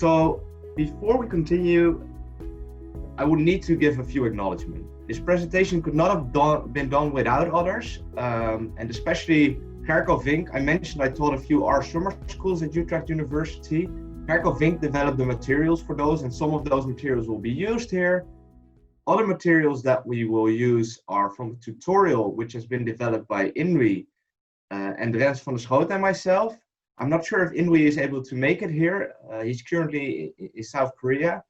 So before we continue, I would need to give a few acknowledgements. This presentation could not have been done without others, and especially Veen. I mentioned I taught a few R summer schools at Utrecht University. Veen developed the materials for those, and some of those materials will be used here. Other materials that we will use are from a tutorial which has been developed by Inwi and Rens van der Schoot and myself. I'm not sure if Inwi is able to make it here. He's currently in South Korea,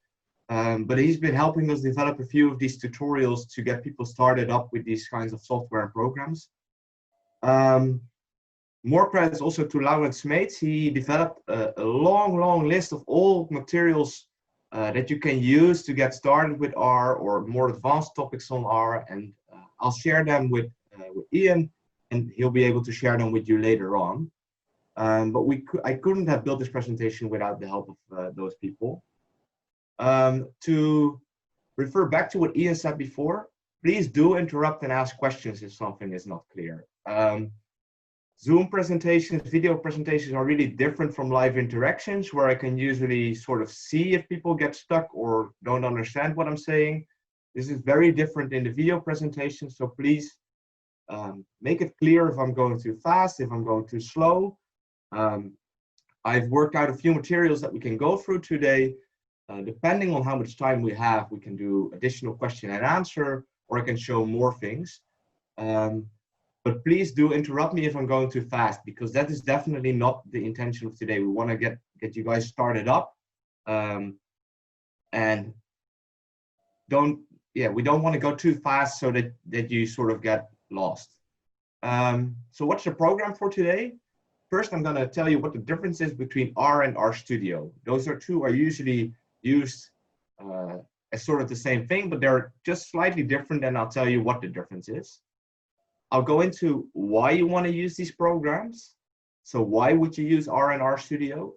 but he's been helping us develop a few of these tutorials to get people started up with these kinds of software and programs. More credits also to Laurens Smeets. He developed a long list of all materials that you can use to get started with R or more advanced topics on R, and I'll share them with Ian, and he'll be able to share them with you later on. But I couldn't have built this presentation without the help of those people. To refer back to what Ian said before, please do interrupt and ask questions if something is not clear. Zoom presentations, video presentations are really different from live interactions, where I can usually sort of see if people get stuck or don't understand what I'm saying. This is very different in the video presentation, so please make it clear if I'm going too fast, if I'm going too slow. I've worked out a few materials that we can go through today. Depending on how much time we have, we can do additional question and answer, or I can show more things. But please do interrupt me if I'm going too fast, because that is definitely not the intention of today. We want to get you guys started up, and we don't want to go too fast so that you sort of get lost. So what's the program for today? First, I'm going to tell you what the difference is between R and RStudio. Those two are usually used as sort of the same thing, but they're just slightly different, and I'll tell you what the difference is. I'll go into why you want to use these programs. So why would you use R and RStudio?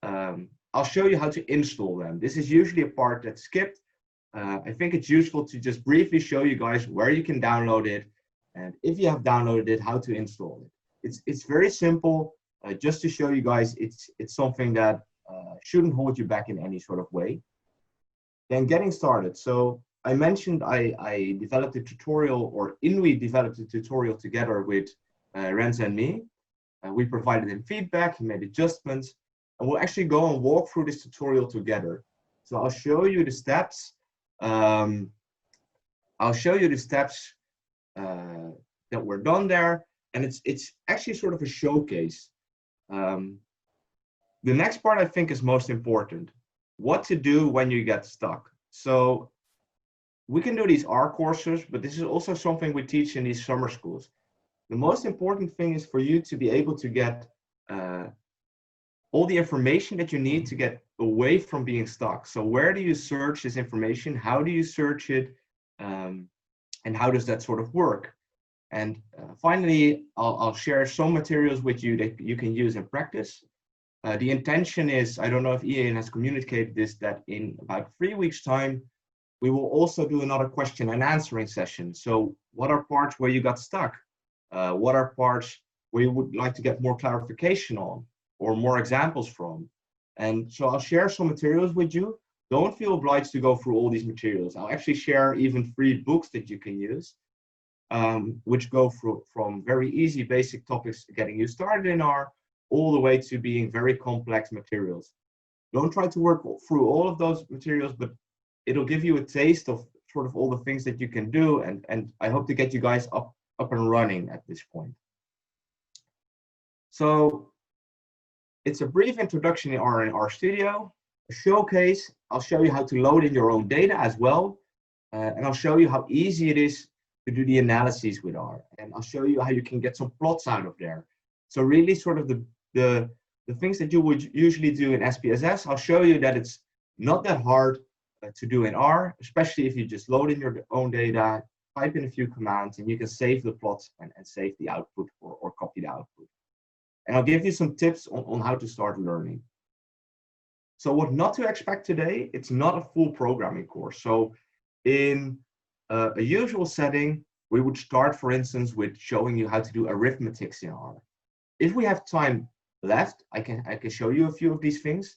I'll show you how to install them. This is usually a part that's skipped. I think it's useful to just briefly show you guys where you can download it, and if you have downloaded it, how to install it. It's very simple. Just to show you guys, it's something that shouldn't hold you back in any sort of way. Then getting started. So I mentioned I developed a tutorial, or Inwi developed a tutorial together with Rens and me. We provided him feedback, he made adjustments, and we'll actually go and walk through this tutorial together. So I'll show you the steps. That were done there, and it's actually sort of a showcase. The next part I think is most important. What to do when you get stuck. So we can do these R courses, but this is also something we teach in these summer schools. The most important thing is for you to be able to get all the information that you need to get away from being stuck. So where do you search this information? How do you search it? And how does that sort of work? And finally, I'll share some materials with you that you can use in practice. The intention is, I don't know if Ian has communicated this, that in about 3 weeks' time, we will also do another question and answering session. So what are parts where you got stuck? What are parts where you would like to get more clarification on or more examples from? And so I'll share some materials with you. Don't feel obliged to go through all these materials. I'll actually share even 3 books that you can use, which go from very easy basic topics getting you started in R all the way to being very complex materials. Don't try to work through all of those materials, but it'll give you a taste of sort of all the things that you can do, and I hope to get you guys up and running at this point. So it's a brief introduction in R and RStudio, a showcase. I'll show you how to load in your own data as well, and I'll show you how easy it is to do the analyses with R, and I'll show you how you can get some plots out of there. So really sort of the things that you would usually do in SPSS, I'll show you that it's not that hard to do in R, especially if you just load in your own data, type in a few commands, and you can save the plots and save the output or copy the output. And I'll give you some tips on how to start learning. So what not to expect today, it's not a full programming course. So in a usual setting, we would start, for instance, with showing you how to do arithmetics in R. If we have time left, I can show you a few of these things.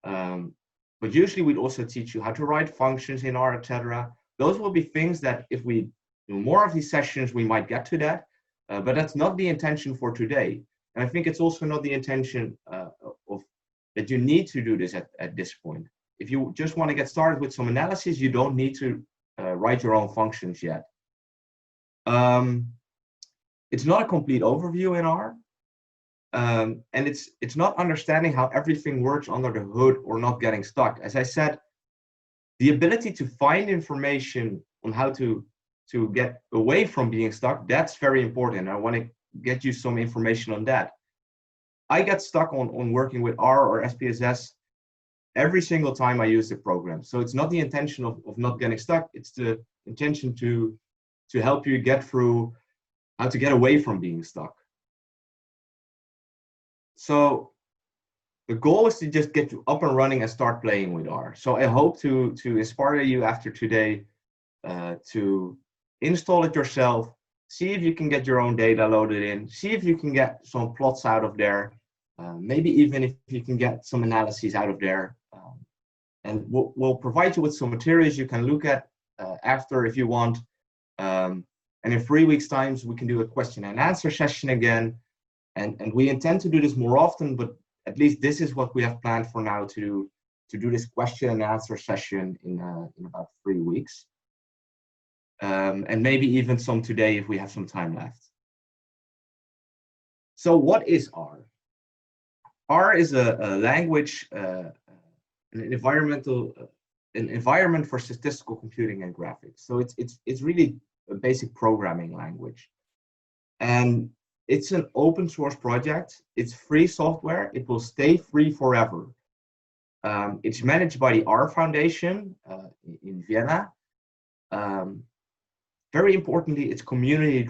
But usually we'd also teach you how to write functions in R, etc. Those will be things that if we do more of these sessions, we might get to that. But that's not the intention for today. And I think it's also not the intention of that you need to do this at this point. If you just want to get started with some analysis, you don't need to write your own functions yet. It's not a complete overview in R. And it's not understanding how everything works under the hood or not getting stuck. As I said, the ability to find information on how to get away from being stuck, that's very important. I want to get you some information on that. I get stuck on working with R or SPSS every single time I use the program. So it's not the intention of not getting stuck. It's the intention to help you get through how to get away from being stuck. So the goal is to just get you up and running and start playing with R. So I hope to inspire you after today to install it yourself, see if you can get your own data loaded in, see if you can get some plots out of there, maybe even if you can get some analyses out of there. And we'll provide you with some materials you can look at after if you want. And in 3 weeks' time, we can do a question and answer session again. And we intend to do this more often, but at least this is what we have planned for now to do this question and answer session in about 3 weeks. And maybe even some today if we have some time left. So what is R? R is a language, an environment for statistical computing and graphics. So it's really a basic programming language. And it's an open source project. It's free software. It will stay free forever. It's managed by the R Foundation in Vienna. Very importantly, it's community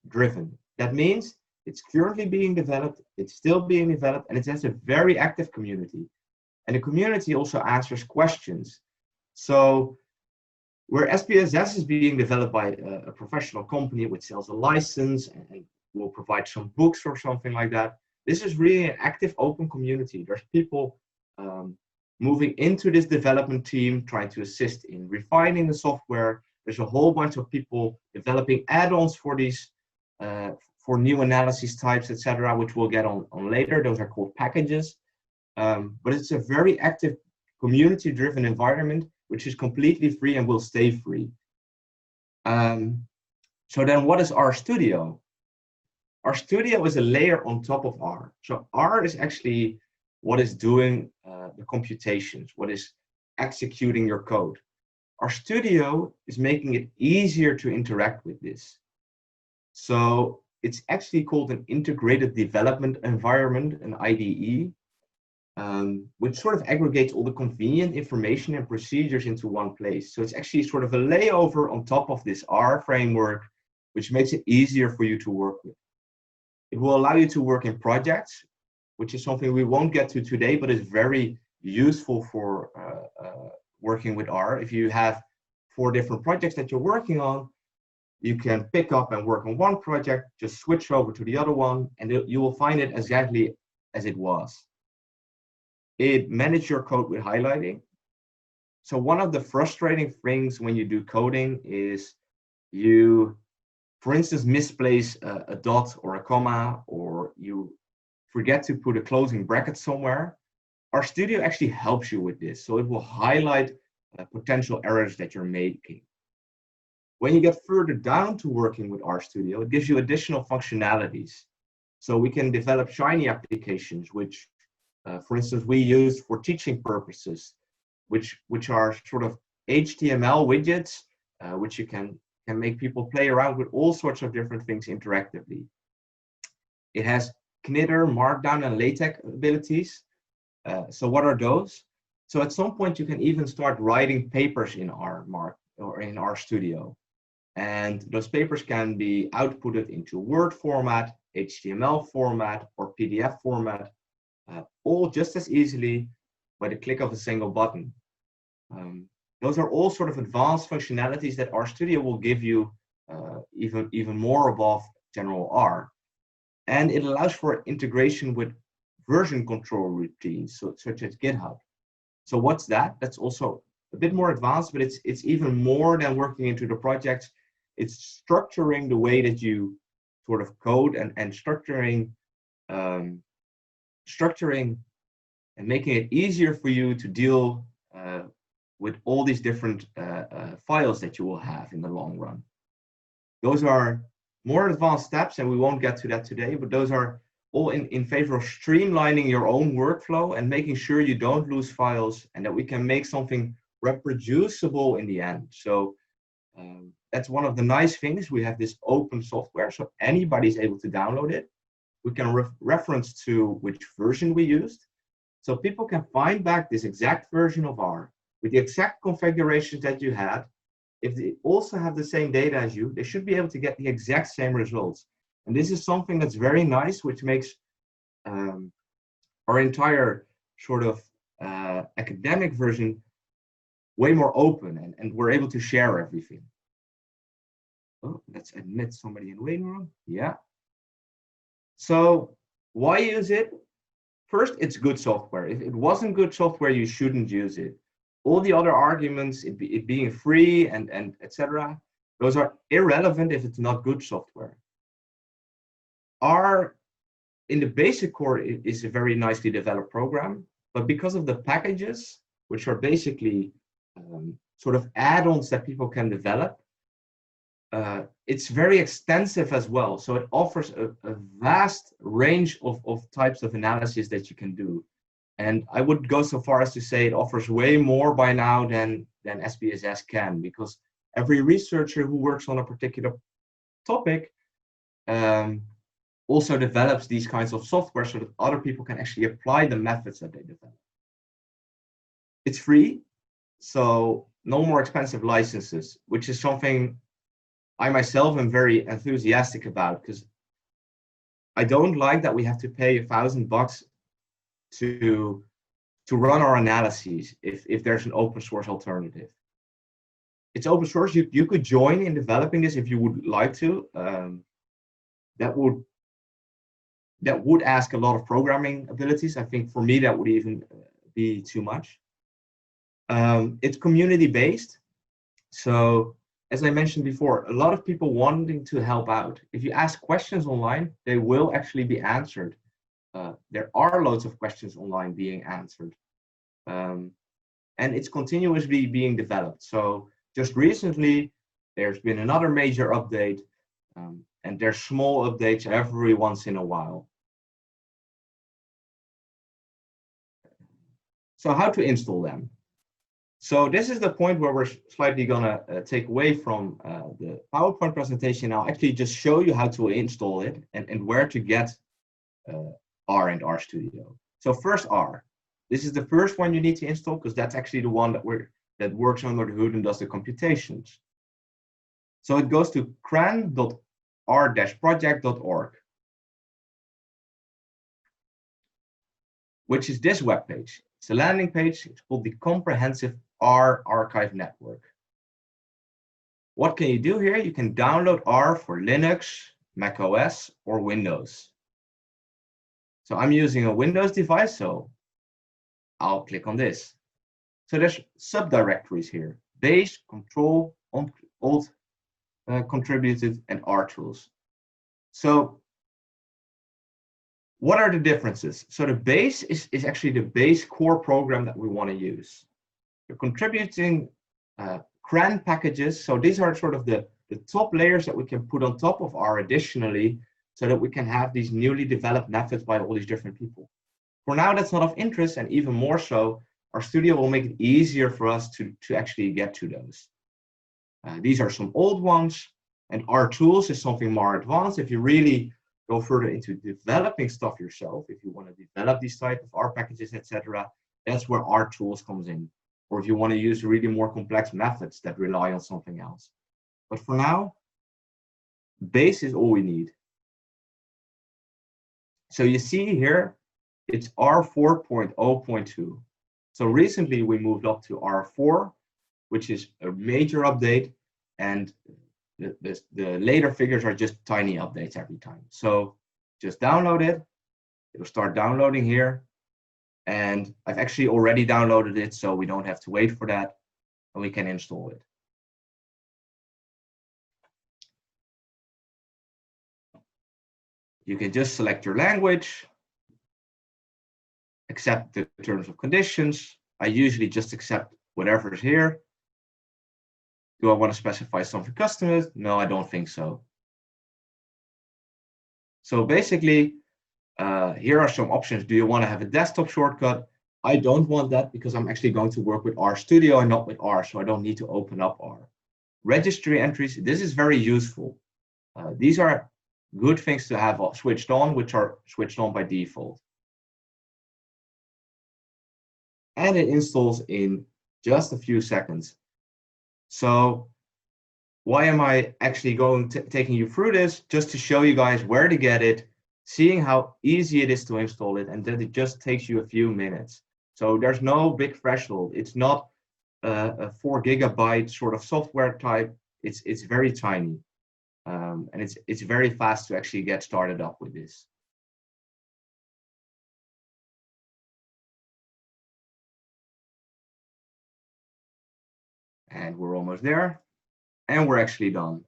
driven. That means it's currently being developed, it's still being developed, and it has a very active community. And the community also answers questions. So where SPSS is being developed by a professional company which sells a license and will provide some books or something like that, this is really an active open community. There's people moving into this development team, trying to assist in refining the software. There's a whole bunch of people developing add-ons for these, for new analysis types, etc., which we'll get on later. Those are called packages. But it's a very active community-driven environment, which is completely free and will stay free. So then what is RStudio? RStudio is a layer on top of R. So R is actually what is doing the computations, what is executing your code. RStudio is making it easier to interact with this. So it's actually called an integrated development environment, an IDE, which sort of aggregates all the convenient information and procedures into one place. So it's actually sort of a layover on top of this R framework, which makes it easier for you to work with. It will allow you to work in projects, which is something we won't get to today, but is very useful for working with R. If you have 4 different projects that you're working on, you can pick up and work on one project, just switch over to the other one, and you will find it exactly as it was. It manages your code with highlighting. So one of the frustrating things when you do coding is you, for instance, misplace a dot or a comma, or you forget to put a closing bracket somewhere. RStudio actually helps you with this. So it will highlight potential errors that you're making. When you get further down to working with RStudio, it gives you additional functionalities. So we can develop Shiny applications, which, for instance, we use for teaching purposes, which are sort of HTML widgets, which you can make people play around with all sorts of different things interactively. It has Knitter, Markdown, and LaTeX abilities. So what are those? So at some point, you can even start writing papers in RStudio. And those papers can be outputted into Word format, HTML format, or PDF format, all just as easily by the click of a single button. Those are all sort of advanced functionalities that RStudio will give you even more above general R. And it allows for integration with version control routines, such as GitHub. So what's that? That's also a bit more advanced, but it's even more than working into the projects. It's structuring the way that you sort of code and structuring and making it easier for you to deal with all these different files that you will have in the long run. Those are more advanced steps, and we won't get to that today, but those are all in favor of streamlining your own workflow and making sure you don't lose files and that we can make something reproducible in the end. So that's one of the nice things. We have this open software, so anybody's able to download it. We can reference to which version we used. So people can find back this exact version of R with the exact configurations that you had. If they also have the same data as you, they should be able to get the exact same results. And this is something that's very nice, which makes our entire sort of academic version way more open, and we're able to share everything. Oh, let's admit somebody in the waiting room. Yeah. So why use it? First, it's good software. If it wasn't good software, you shouldn't use it. All the other arguments, it being free and etc., those are irrelevant if it's not good software. R in the basic core is a very nicely developed program, but because of the packages, which are basically sort of add-ons that people can develop, it's very extensive as well. So it offers a vast range of types of analysis that you can do. And I would go so far as to say it offers way more by now than SPSS can, because every researcher who works on a particular topic also develops these kinds of software so that other people can actually apply the methods that they develop. It's free, so no more expensive licenses, which is something I myself am very enthusiastic about, because I don't like that we have to pay $1,000 to run our analyses if there's an open source alternative. It's open source. You could join in developing this if you would like to. That would ask a lot of programming abilities. I think for me that would even be too much. It's community based. So as I mentioned before, a lot of people wanting to help out. If you ask questions online, they will actually be answered. There are loads of questions online being answered. And it's continuously being developed. So just recently, there's been another major update, and there's small updates every once in a while. So how to install them? So this is the point where we're slightly gonna take away from the PowerPoint presentation. I'll actually just show you how to install it and where to get R and RStudio. So first R. This is the first one you need to install because that's actually the one that works under the hood and does the computations. So it goes to cran.r-project.org, which is this web page. It's a landing page. It's called the Comprehensive R Archive Network. What can you do here? You can download R for Linux, Mac OS, or Windows. So I'm using a Windows device, so I'll click on this. So there's subdirectories here: base, control, alt, contributed, and R tools. So what are the differences? So the base is actually the base core program that we want to use. You're contributing CRAN packages. So these are sort of the top layers that we can put on top of R additionally, so that we can have these newly developed methods by all these different people. For now, that's not of interest, and even more so, RStudio will make it easier for us to actually get to those. These are some old ones, and R tools is something more advanced. If you really go further into developing stuff yourself, if you want to develop these type of R packages, etc., that's where R tools comes in. Or if you want to use really more complex methods that rely on something else. But for now, base is all we need. So you see here, it's R4.0.2. So recently we moved up to R4, which is a major update, and the later figures are just tiny updates every time. So just download it. It'll start downloading here. And I've actually already downloaded it, so we don't have to wait for that, and we can install it. You can just select your language, accept the terms and conditions. I usually just accept whatever is here. Do I want to specify something customized? No, I don't think so. So basically, here are some options. Do you want to have a desktop shortcut? I don't want that because I'm actually going to work with RStudio and not with R, so I don't need to open up R. Registry entries, this is very useful. These are good things to have switched on, which are switched on by default. And it installs in just a few seconds. So why am I actually taking you through this? Just to show you guys where to get it, seeing how easy it is to install it, and that it just takes you a few minutes. So there's no big threshold. It's not a 4 GB sort of software type. It's very tiny, and it's very fast to actually get started up with this. And we're almost there, and we're actually done.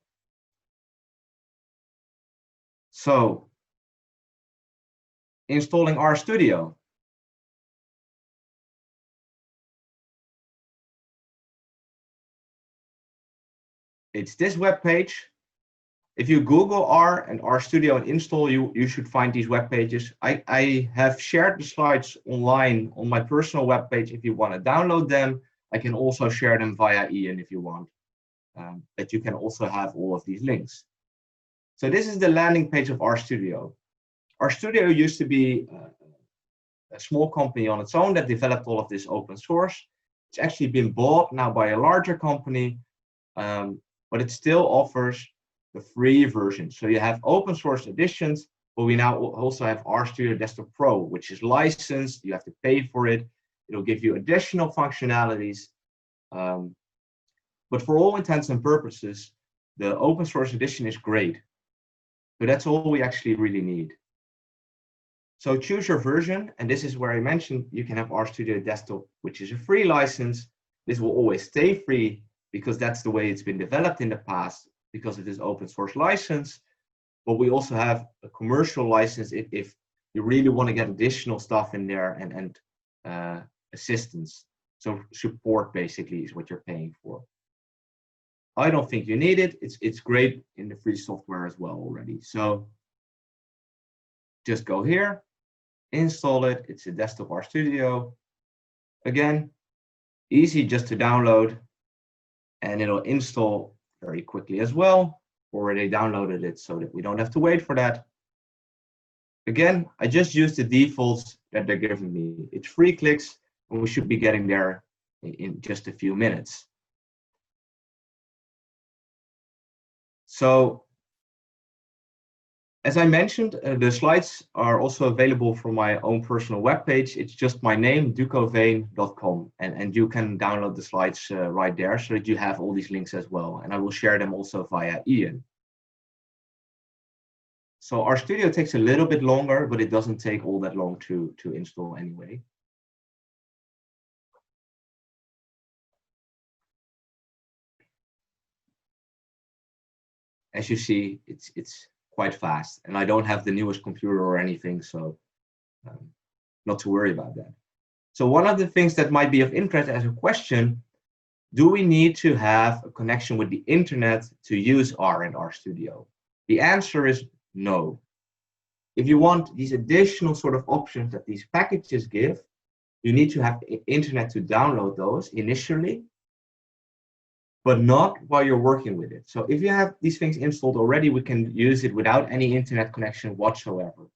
So installing RStudio. It's this web page. If you Google R and RStudio and install, you should find these web pages. I have shared the slides online on my personal web page if you want to download them. I can also share them via Ian if you want. But you can also have all of these links. So this is the landing page of RStudio. RStudio used to be a small company on its own that developed all of this open source. It's actually been bought now by a larger company, but it still offers the free version. So you have open source editions, but we now also have RStudio Desktop Pro, which is licensed. You have to pay for it. It'll give you additional functionalities. But for all intents and purposes, the open source edition is great. So that's all we actually really need. So choose your version, and this is where I mentioned you can have RStudio Desktop, which is a free license. This will always stay free because that's the way it's been developed in the past because of this open source license. But we also have a commercial license if you really want to get additional stuff in there and assistance. So support basically is what you're paying for. I don't think you need it. It's great in the free software as well already. So just go here, install it. It's a desktop RStudio. Again, easy just to download, and it'll install very quickly as well. Already downloaded it so that we don't have to wait for that. Again, I just used the defaults that they're giving me. It's 3 clicks, and we should be getting there in just a few minutes. So, as I mentioned, the slides are also available from my own personal webpage. It's just my name, ducoveen.com, and you can download the slides right there so that you have all these links as well. And I will share them also via Ian. So RStudio takes a little bit longer, but it doesn't take all that long to install anyway. As you see, it's quite fast, and I don't have the newest computer or anything, so not to worry about that. So one of the things that might be of interest as a question, do we need to have a connection with the internet to use R and RStudio? The answer is no. If you want these additional sort of options that these packages give, you need to have internet to download those initially, but not while you're working with it. So if you have these things installed already, we can use it without any internet connection whatsoever.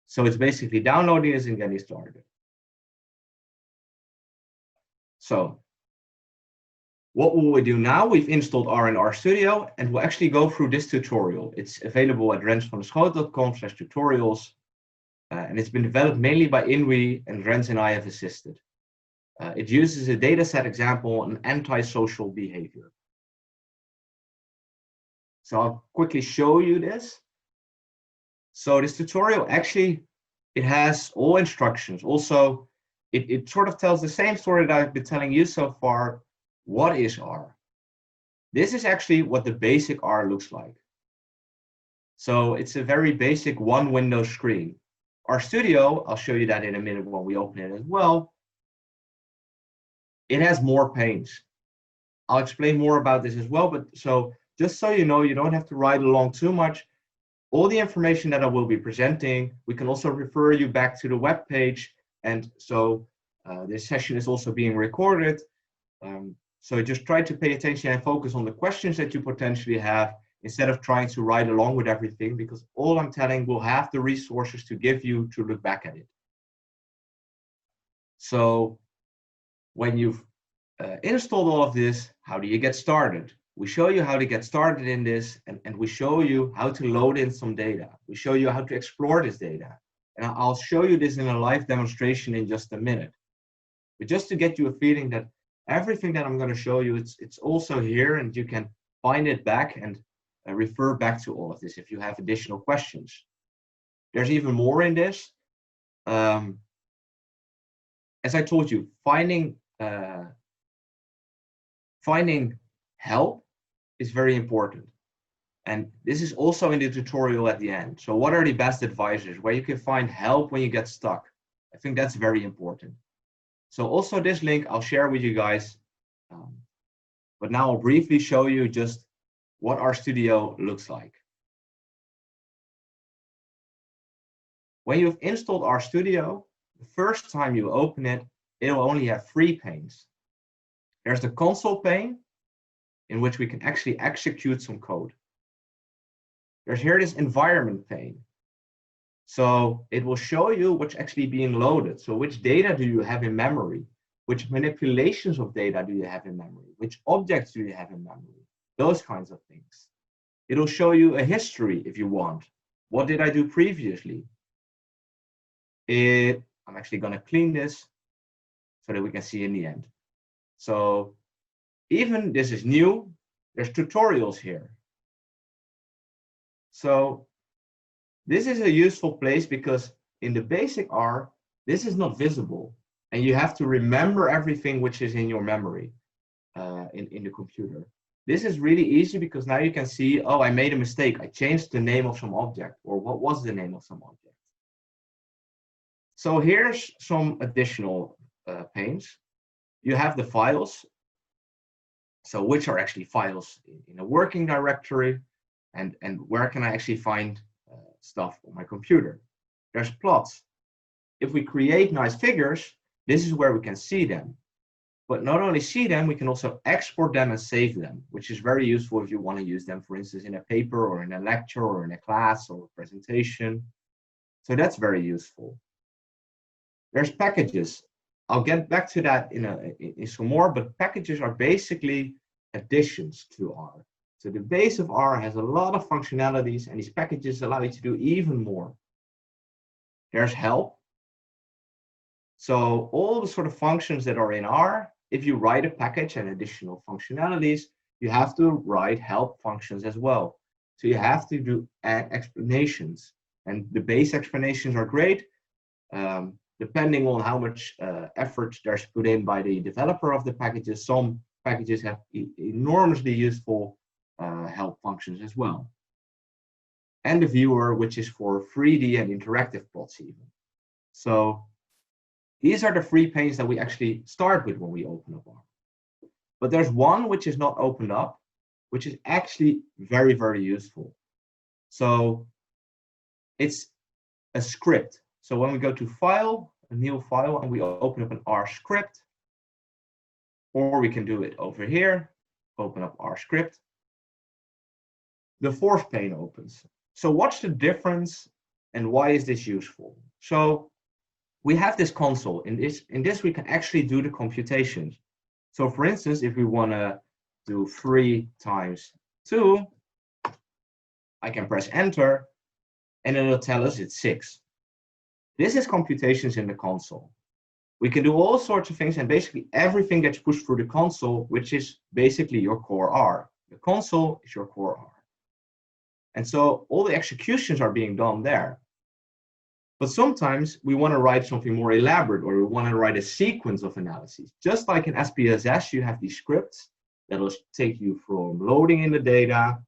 So it's basically downloading this and getting started. So what will we do now? We've installed R and RStudio, and we'll actually go through this tutorial. It's available at rensvanderschoot.com/tutorials, and it's been developed mainly by Inwi, and Rens and I have assisted. It uses a dataset example on antisocial behavior. So I'll quickly show you this. So this tutorial actually, it has all instructions. Also, it sort of tells the same story that I've been telling you so far. What is R? This is actually what the basic R looks like. So it's a very basic one window screen. RStudio, I'll show you that in a minute when we open it as well. It has more panes. I'll explain more about this as well, but so just so you know, you don't have to ride along too much. All the information that I will be presenting, we can also refer you back to the web page. And so this session is also being recorded. So just try to pay attention and focus on the questions that you potentially have instead of trying to ride along with everything, because all I'm telling will have the resources to give you to look back at it. So when you've installed all of this, how do you get started? We show you how to get started in this, and we show you how to load in some data. We show you how to explore this data. And I'll show you this in a live demonstration in just a minute. But just to get you a feeling that everything that I'm going to show you, it's also here, and you can find it back and refer back to all of this if you have additional questions. There's even more in this. As I told you, finding help is very important. And this is also in the tutorial at the end. So what are the best advisors where you can find help when you get stuck? I think that's very important. So also this link I'll share with you guys. But now I'll briefly show you just what RStudio looks like. When you've installed RStudio, the first time you open it, it'll only have 3 panes. There's the console pane, in which we can actually execute some code. There's here this environment pane. So it will show you what's actually being loaded. So which data do you have in memory? Which manipulations of data do you have in memory? Which objects do you have in memory? Those kinds of things. It'll show you a history if you want. What did I do previously? I'm actually going to clean this so that we can see in the end. So even this is new, there's tutorials here. So this is a useful place because in the basic R, this is not visible. And you have to remember everything which is in your memory in the computer. This is really easy because now you can see, oh, I made a mistake. I changed the name of some object, or what was the name of some object. So here's some additional panes. You have the files. So which are actually files in a working directory, and where can I actually find stuff on my computer. There's plots. If we create nice figures, this is where we can see them. But not only see them, we can also export them and save them, which is very useful if you want to use them, for instance, in a paper or in a lecture or in a class or a presentation. So that's very useful. There's packages. I'll get back to that in some more, but packages are basically additions to R. So the base of R has a lot of functionalities, and these packages allow you to do even more. There's help. So all the sort of functions that are in R, if you write a package and additional functionalities, you have to write help functions as well. So you have to do explanations, and the base explanations are great. Depending on how much effort there's put in by the developer of the packages, some packages have enormously useful help functions as well. And the viewer, which is for 3D and interactive plots even. So these are the 3 panes that we actually start with when we open up R. But there's one which is not opened up, which is actually very, very useful. So it's a script. So when we go to File, a new file, and we open up an R script, or we can do it over here, open up R script, the 4th pane opens. So what's the difference and why is this useful? So we have this console. In this we can actually do the computations. So for instance, if we want to do 3 times 2, I can press enter and it'll tell us it's 6. This is computations in the console. We can do all sorts of things, and basically everything gets pushed through the console, which is basically your core R. The console is your core R. And so all the executions are being done there. But sometimes we want to write something more elaborate, or we want to write a sequence of analyses. Just like in SPSS, you have these scripts that will take you from loading in the data,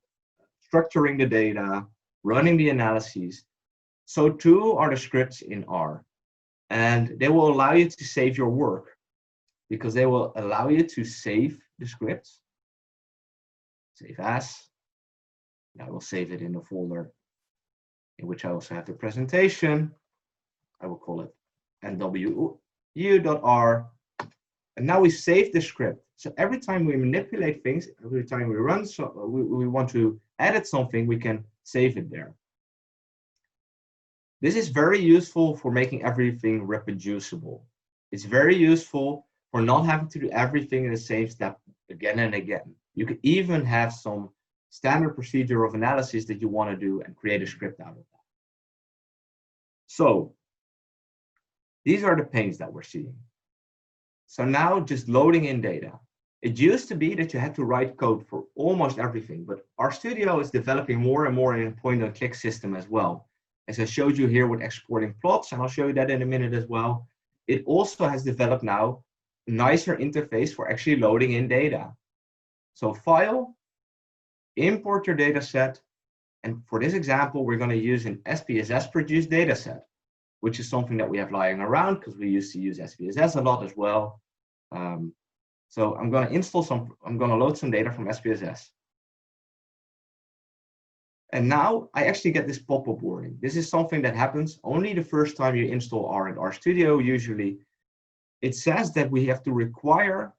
structuring the data, running the analyses. So too are the scripts in R. And they will allow you to save your work, because they will allow you to save the scripts. Save as. I will save it in the folder in which I also have the presentation. I will call it nwu.r. And now we save the script. So every time we manipulate things, every time we run, we want to edit something, we can save it there. This is very useful for making everything reproducible. It's very useful for not having to do everything in the same step again and again. You could even have some standard procedure of analysis that you want to do and create a script out of that. So these are the pains that we're seeing. So now just loading in data. It used to be that you had to write code for almost everything, but RStudio is developing more and more in a point-and-click system as well. As I showed you here with exporting plots, and I'll show you that in a minute as well. It also has developed now a nicer interface for actually loading in data. So file, import your data set, and for this example, we're going to use an SPSS produced data set, which is something that we have lying around because we used to use SPSS a lot as well. So I'm going to load some data from SPSS. And now I actually get this pop-up warning. This is something that happens only the first time you install R and RStudio usually. It says that we have to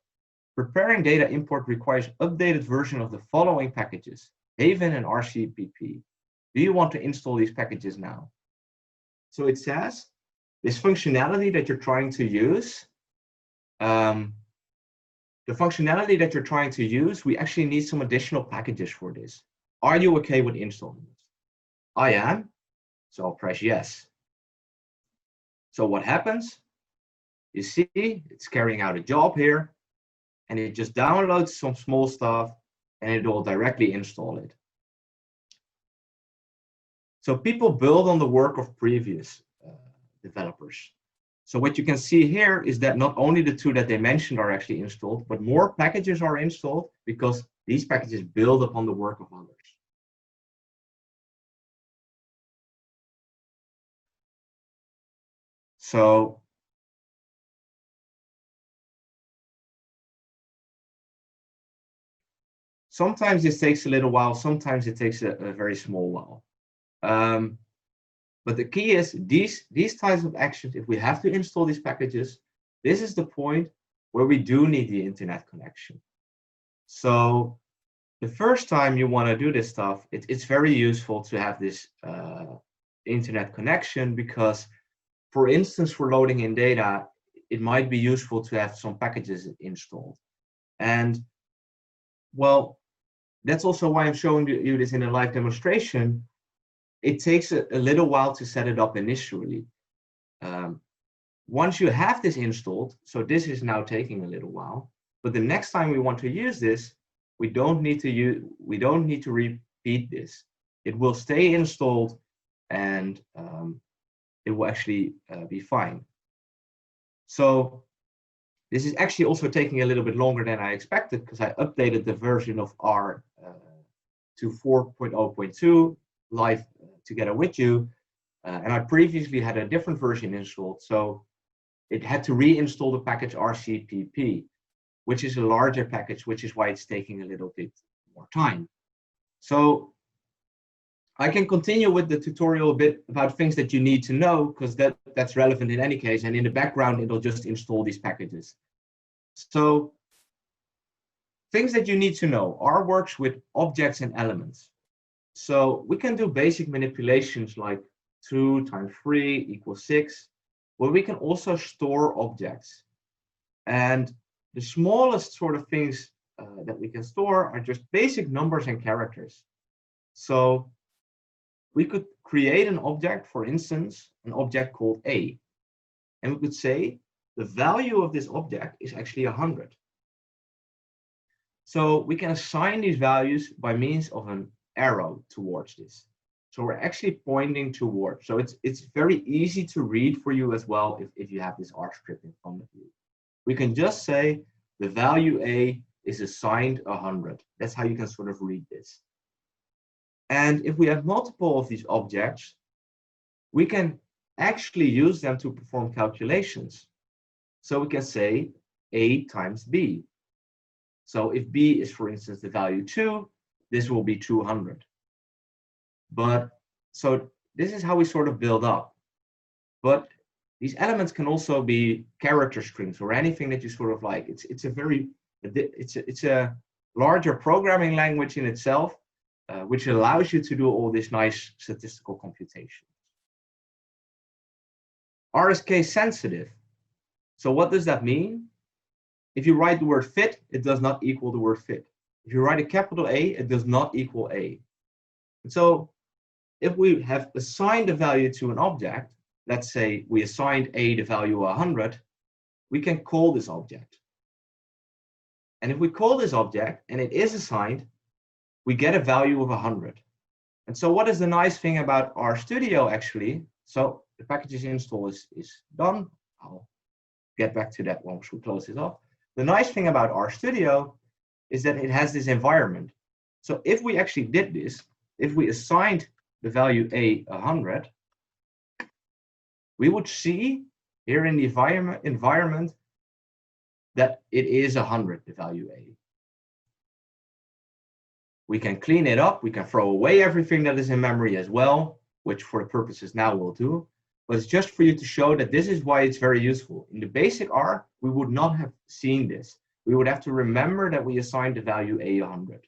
preparing data import requires updated version of the following packages, Veen and RCPP. Do you want to install these packages now? So it says this functionality that you're trying to use, we actually need some additional packages for this. Are you okay with installing this? I am, so I'll press yes. So what happens? You see, it's carrying out a job here, and it just downloads some small stuff, and it will directly install it. So people build on the work of previous developers. So what you can see here is that not only the two that they mentioned are actually installed, but more packages are installed because these packages build upon the work of others. So sometimes this takes a little while, sometimes it takes a very small while. But the key is these types of actions, if we have to install these packages, this is the point where we do need the internet connection. So the first time you want to do this stuff, it's very useful to have this internet connection because, for instance, for loading in data, it might be useful to have some packages installed. And well, that's also why I'm showing you this in a live demonstration. It takes a little while to set it up initially. Once you have this installed, so this is now taking a little while, but the next time we want to use this, we don't need to repeat this. It will stay installed, and it will actually be fine. So this is actually also taking a little bit longer than I expected because I updated the version of R to 4.0.2 live together with you. And I previously had a different version installed. So it had to reinstall the package RCPP, which is a larger package, which is why it's taking a little bit more time. So I can continue with the tutorial a bit about things that you need to know, because that's relevant in any case. And in the background, it'll just install these packages. So things that you need to know. R works with objects and elements. So we can do basic manipulations like 2 times 3 equals 6, but we can also store objects. And the smallest sort of things that we can store are just basic numbers and characters. So we could create an object, for instance, an object called A. And we could say the value of this object is actually 100. So we can assign these values by means of an arrow towards this. So we're actually pointing toward. So it's very easy to read for you as well if you have this R script in front of you. We can just say the value A is assigned 100. That's how you can sort of read this. And if we have multiple of these objects, we can actually use them to perform calculations. So we can say A times B. So if B is, for instance, the value 2, this will be 200. But so this is how we sort of build up. But these elements can also be character strings or anything that you sort of like. It's a larger programming language in itself, which allows you to do all this nice statistical computation. R is case sensitive. So what does that mean? If you write the word fit, it does not equal the word fit. If you write a capital A, it does not equal A. And so if we have assigned a value to an object, let's say we assigned A the value 100, we can call this object. And if we call this object and it is assigned, we get a value of 100. And so what is the nice thing about RStudio actually? So the packages install is done. I'll get back to that once we close this off. The nice thing about RStudio is that it has this environment. So if we actually did this, if we assigned the value A 100, we would see here in the environment that it is 100, the value A. We can clean it up. We can throw away everything that is in memory as well, which for the purposes now we'll do. But it's just for you to show that this is why it's very useful. In the basic R, we would not have seen this. We would have to remember that we assigned the value A 100.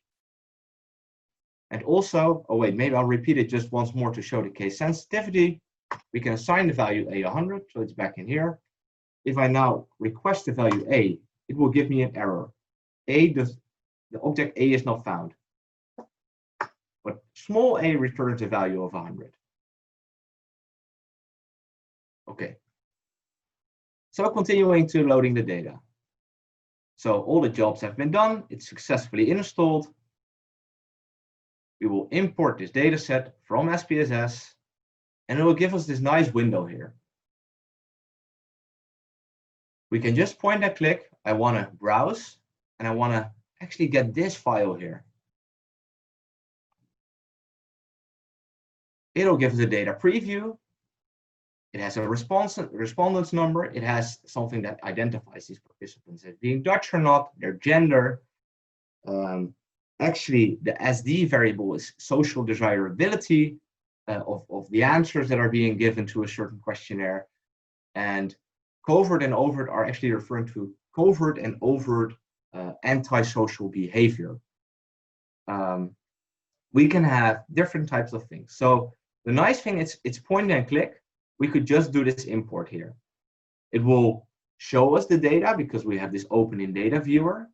And also, oh wait, maybe I'll repeat it just once more to show the case sensitivity. We can assign the value A 100, so it's back in here. If I now request the value A, it will give me an error. The object A is not found. But small a returns a value of 100. Okay. So continuing to loading the data. So all the jobs have been done. It's successfully installed. We will import this data set from SPSS, and it will give us this nice window here. We can just point and click. I want to browse, and I want to actually get this file here. It'll give us a data preview. It has a respondents number. It has something that identifies these participants as being Dutch or not, their gender. Actually, the SD variable is social desirability of the answers that are being given to a certain questionnaire. And covert and overt are actually referring to covert and overt antisocial behavior. We can have different types of things. So the nice thing is it's point and click. We could just do this import here. It will show us the data because we have this open in data viewer,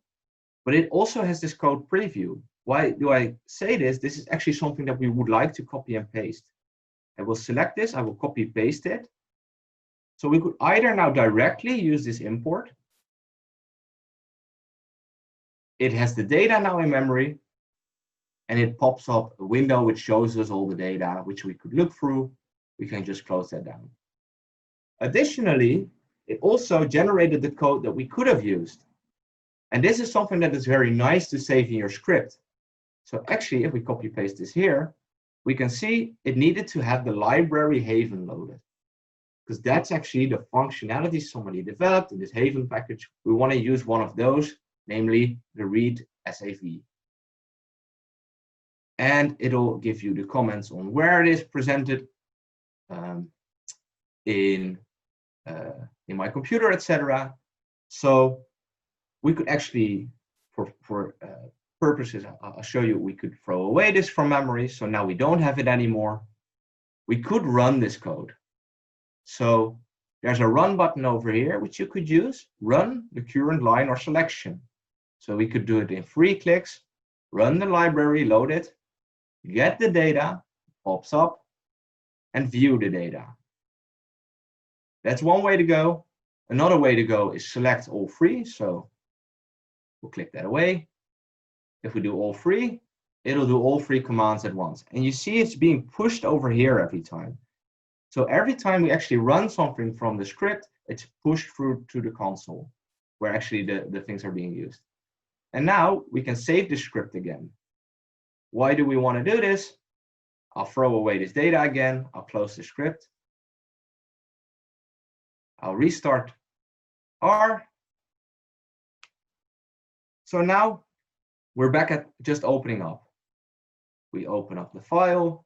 but it also has this code preview. Why do I say this? This is actually something that we would like to copy and paste. I will select this, I will copy paste it. So we could either now directly use this import. It has the data now in memory, and it pops up a window which shows us all the data which we could look through. We can just close that down. Additionally, it also generated the code that we could have used. And this is something that is very nice to save in your script. So actually, if we copy paste this here, we can see it needed to have the library Haven loaded, because that's actually the functionality somebody developed in this Haven package. We want to use one of those, namely the read SAV. And it'll give you the comments on where it is presented in my computer, etc. So we could actually, for purposes, I'll show you, we could throw away this from memory. So now we don't have it anymore. We could run this code. So there's a run button over here, which you could use, run the current line or selection. So we could do it in 3 clicks, run the library, load it, get the data, pops up, and view the data. That's one way to go. Another way to go is select all 3. So we'll click that away. If we do all 3, it'll do all three commands at once. And you see it's being pushed over here every time. So every time we actually run something from the script, it's pushed through to the console where actually the things are being used. And now we can save the script again. Why do we want to do this? I'll throw away this data again. I'll close the script. I'll restart R. So now we're back at just opening up. We open up the file.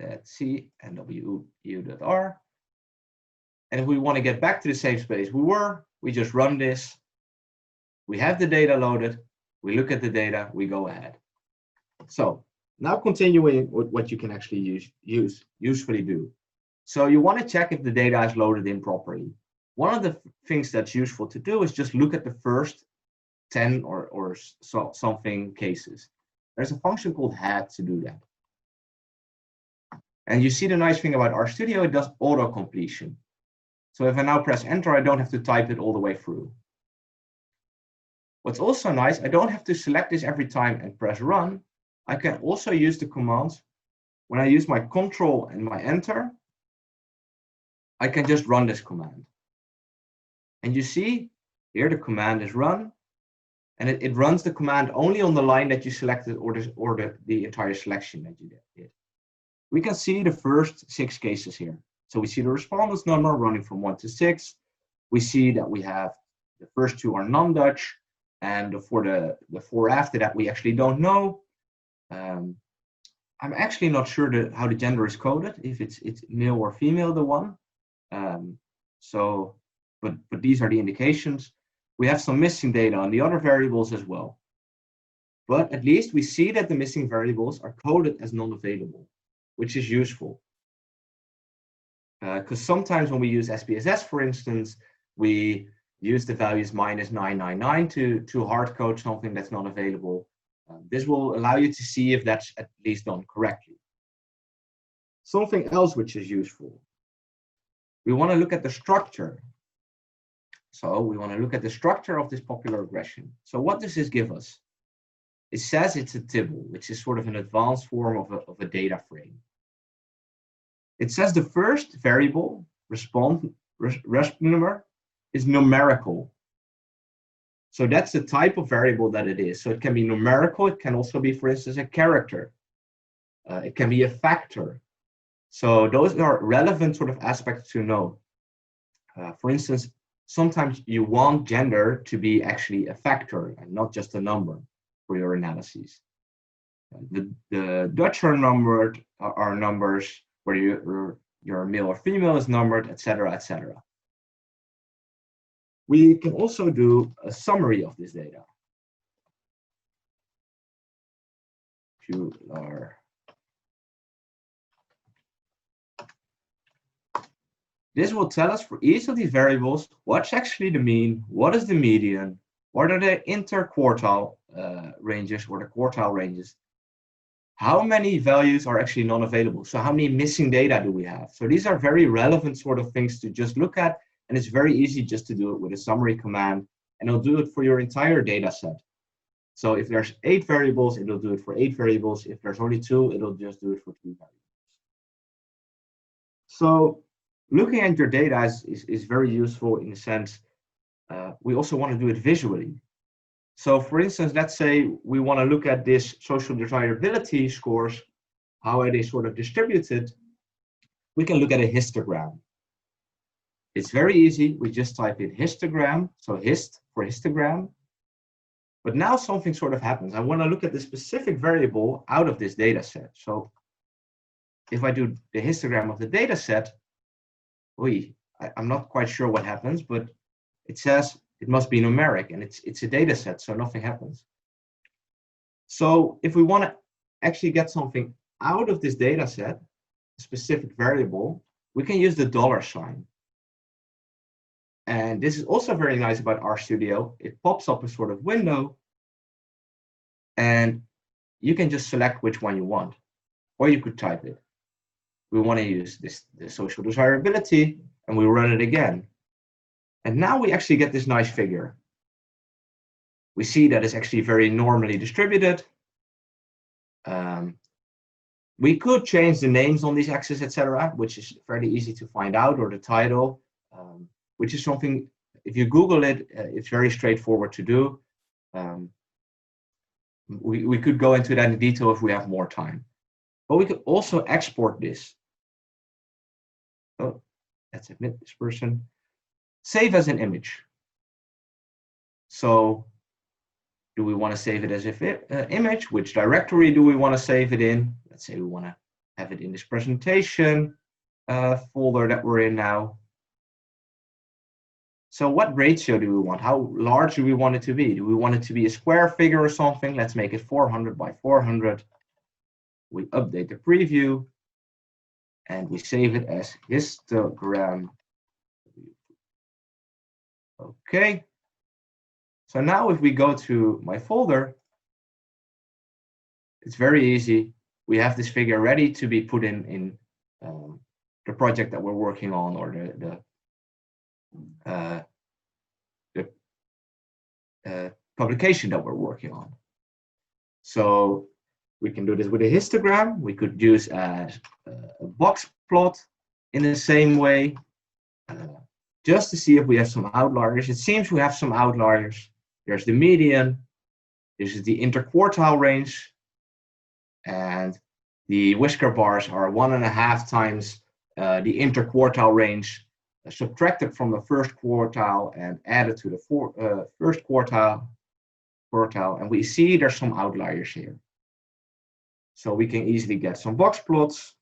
Let's see, nwu.r. And if we want to get back to the same space we just run this. We have the data loaded. We look at the data, we go ahead. So now continuing with what you can actually usefully do. So you want to check if the data is loaded in properly. One of the things that's useful to do is just look at the first 10 or something cases. There's a function called head to do that. And you see the nice thing about RStudio, it does auto completion. So if I now press enter, I don't have to type it all the way through. What's also nice, I don't have to select this every time and press run. I can also use the commands. When I use my control and my enter, I can just run this command. And you see here the command is run, and it runs the command only on the line that you selected or the entire selection that you did. We can see the first 6 cases here. So we see the respondents number running from 1 to 6. We see that we have the first 2 are non-Dutch, and for the 4 after that we actually don't know. I'm actually not sure how the gender is coded, if it's male or female, the one. But these are the indications. We have some missing data on the other variables as well. But at least we see that the missing variables are coded as non-available, which is useful. Because sometimes when we use SPSS, for instance, we use the values -999 to hard code something that's not available. This will allow you to see if that's at least done correctly. Something else which is useful. We want to look at the structure. So we want to look at the structure of this popular regression. So what does this give us? It says it's a tibble, which is sort of an advanced form of a data frame. It says the first variable, resp number, is numerical. So that's the type of variable that it is. So it can be numerical. It can also be, for instance, a character. It can be a factor. So those are relevant sort of aspects to know. For instance, sometimes you want gender to be actually a factor and not just a number for your analyses. The Dutch are numbered, are numbers where your male or female is numbered, etc., etc. We can also do a summary of this data. This will tell us for each of these variables what's actually the mean, what is the median, what are the interquartile ranges or the quartile ranges, how many values are actually non-available, so how many missing data do we have. So these are very relevant sort of things to just look at, and it's very easy just to do it with a summary command, and it'll do it for your entire data set. So if there's 8 variables, it'll do it for 8 variables. If there's only 2, it'll just do it for 2 variables. So looking at your data is very useful in the sense, we also want to do it visually. So for instance, let's say we want to look at this social desirability scores, how are they sort of distributed. We can look at a histogram. It's very easy. We just type in histogram, so hist for histogram. But now something sort of happens. I want to look at the specific variable out of this data set. So if I do the histogram of the data set, I'm not quite sure what happens, but it says it must be numeric, and it's a data set, so nothing happens. So if we want to actually get something out of this data set, a specific variable, we can use the $sign. And this is also very nice about RStudio. It pops up a sort of window, and you can just select which one you want, or you could type it. We want to use the social desirability, and we run it again. And now we actually get this nice figure. We see that it's actually very normally distributed. We could change the names on these axes, etc., which is fairly easy to find out, or the title, which is something, if you Google it, it's very straightforward to do. We could go into that in detail if we have more time. But we could also export this. Oh, let's admit this person. Save as an image. So do we want to save it as an image? Which directory do we want to save it in? Let's say we want to have it in this presentation folder that we're in now. So what ratio do we want? How large do we want it to be? Do we want it to be a square figure or something? Let's make it 400 by 400. We update the preview and we save it as histogram. Okay. So now if we go to my folder, it's very easy. We have this figure ready to be put in the project that we're working on, or the publication that we're working on. So we can do this with a histogram. We could use a box plot in the same way, just to see if we have some outliers. It seems we have some outliers. There's the median. This is the interquartile range. And the whisker bars are 1.5 times the interquartile range, subtracted from the first quartile and added to the first quartile. And we see there's some outliers here. So we can easily get some box plots.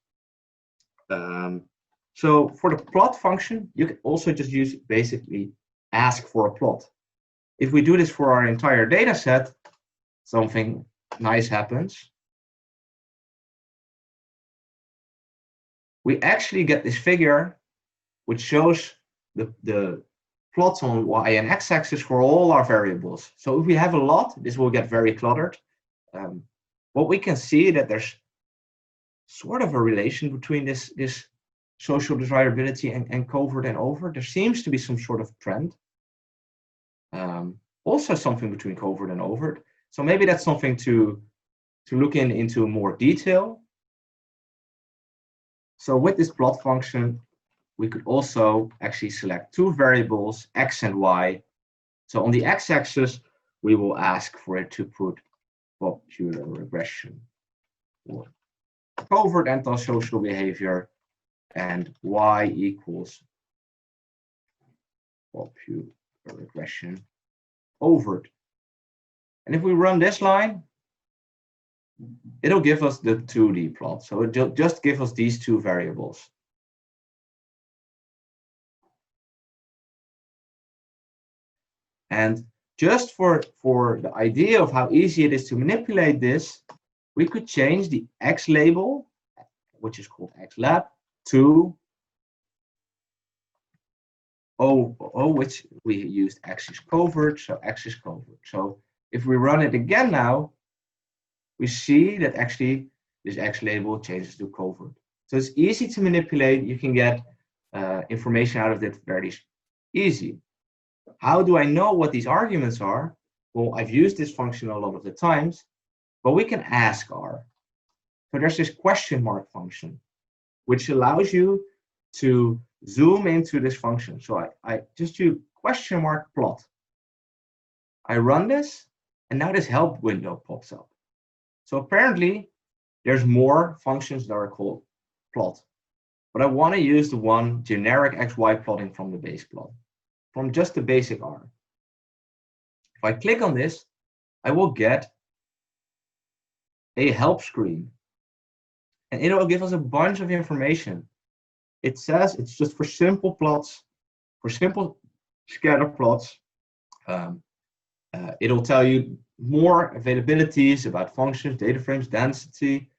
So for the plot function, you can also just use basically ask for a plot. If we do this for our entire data set, something nice happens. We actually get this figure which shows the plots on y and x-axis for all our variables. So if we have a lot, this will get very cluttered. What we can see that there's sort of a relation between this social desirability and covert and overt. There seems to be some sort of trend. Also something between covert and overt. So maybe that's something to look into more detail. So with this plot function, we could also actually select two variables, x and y. So on the x-axis, we will ask for it to put popular regression or covert antisocial behavior, and y equals popular regression overt. And if we run this line, it'll give us the 2D plot. So it'll just give us these two variables. And just for the idea of how easy it is to manipulate this, we could change the X label, which is called XLab, to O, which we used X is covert, so X is covert. So if we run it again now, we see that actually this X label changes to covert. So it's easy to manipulate. You can get information out of it very easy. How do I know what these arguments are? Well, I've used this function a lot of the times, but we can ask R. So there's this question mark function, which allows you to zoom into this function. So I just do question mark plot. I run this, and now this help window pops up. So apparently, there's more functions that are called plot, but I want to use the one generic XY plotting from the base plot, from just the basic R. If I click on this, I will get a help screen, and it will give us a bunch of information. It says it's just for simple plots, for simple scatter plots. It'll tell you more availabilities about functions, data frames, density.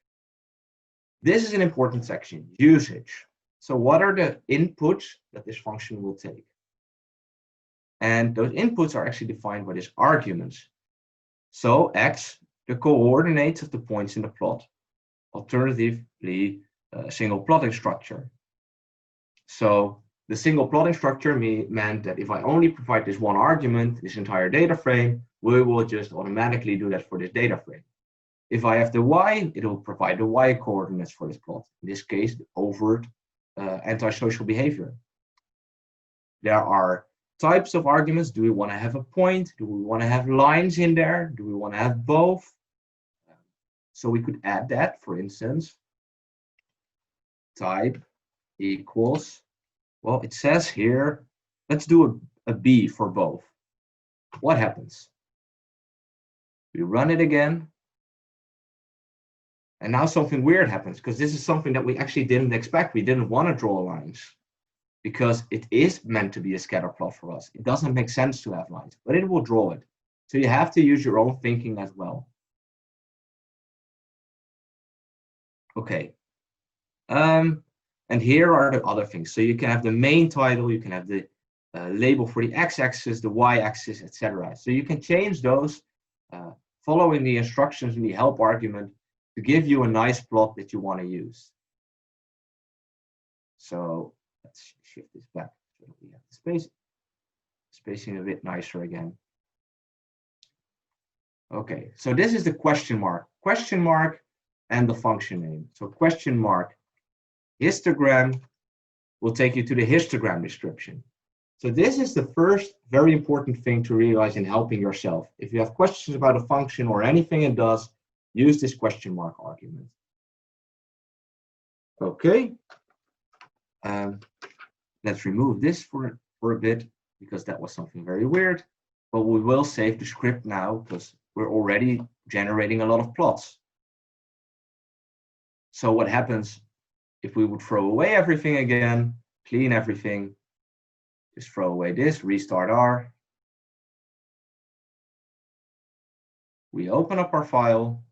This is an important section, usage. So what are the inputs that this function will take? And those inputs are actually defined by these arguments. So x, the coordinates of the points in the plot. Alternatively, a single plotting structure. So the single plotting structure meant that if I only provide this one argument, this entire data frame, we will just automatically do that for this data frame. If I have the y, it will provide the y coordinates for this plot. In this case, the overt antisocial behavior. There are types of arguments. Do we want to have a point? Do we want to have lines in there? Do we want to have both? So we could add that, for instance, type equals, well, it says here, let's do a B for both. What happens? We run it again. And now something weird happens, because this is something that we actually didn't expect. We didn't want to draw lines because it is meant to be a scatter plot for us. It doesn't make sense to have lines, but it will draw it. So you have to use your own thinking as well. Okay. And here are the other things. So you can have the main title, you can have the label for the x-axis, the y-axis, etc. So you can change those following the instructions in the help argument to give you a nice plot that you want to use. So let's shift this back so that we have the spacing a bit nicer again. Okay, so this is the question mark and the function name. So question mark histogram will take you to the histogram description. So this is the first very important thing to realize in helping yourself. If you have questions about a function or anything it does, use this question mark argument. Okay. Let's remove this for a bit because that was something very weird. But we will save the script now because we're already generating a lot of plots. So what happens if we would throw away everything again, clean everything, just throw away this, restart R. We open up our file.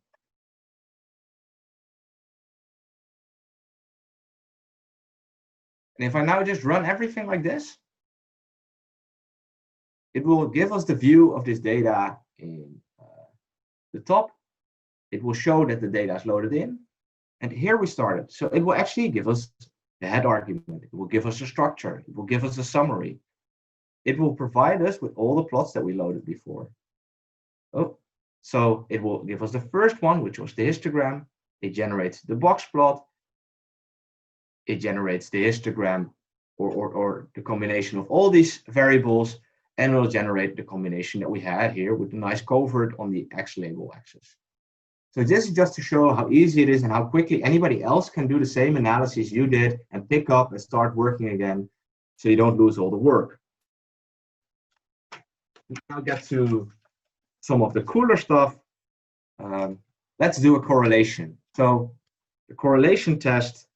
And if I now just run everything like this, it will give us the view of this data in the top. It will show that the data is loaded in. And here we started. So it will actually give us the head argument. It will give us a structure. It will give us a summary. It will provide us with all the plots that we loaded before. Oh, so it will give us the first one, which was the histogram. It generates the box plot. It generates the histogram or the combination of all these variables, and it will generate the combination that we had here with the nice covert on the X label axis. So this is just to show how easy it is and how quickly anybody else can do the same analysis you did and pick up and start working again so you don't lose all the work. Now get to some of the cooler stuff. Let's do a correlation. So the correlation test,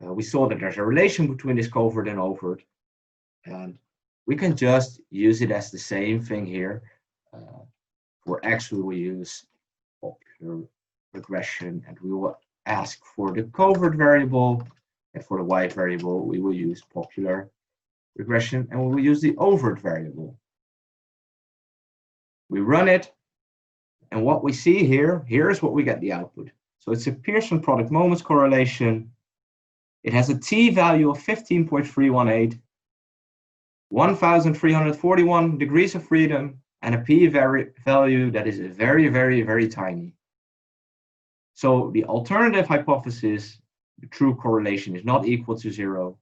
we saw that there's a relation between this covert and overt, and we can just use it as the same thing here. For X, we will use popular regression, and we will ask for the covert variable, and for the Y variable, we will use popular regression, and we will use the overt variable. We run it, and what we see here, here's what we get the output. So it's a Pearson product moments correlation. It has a t value of 15.318, 1,341 degrees of freedom, and a p value that is very, very, very tiny. So the alternative hypothesis, the true correlation, is not equal to 0.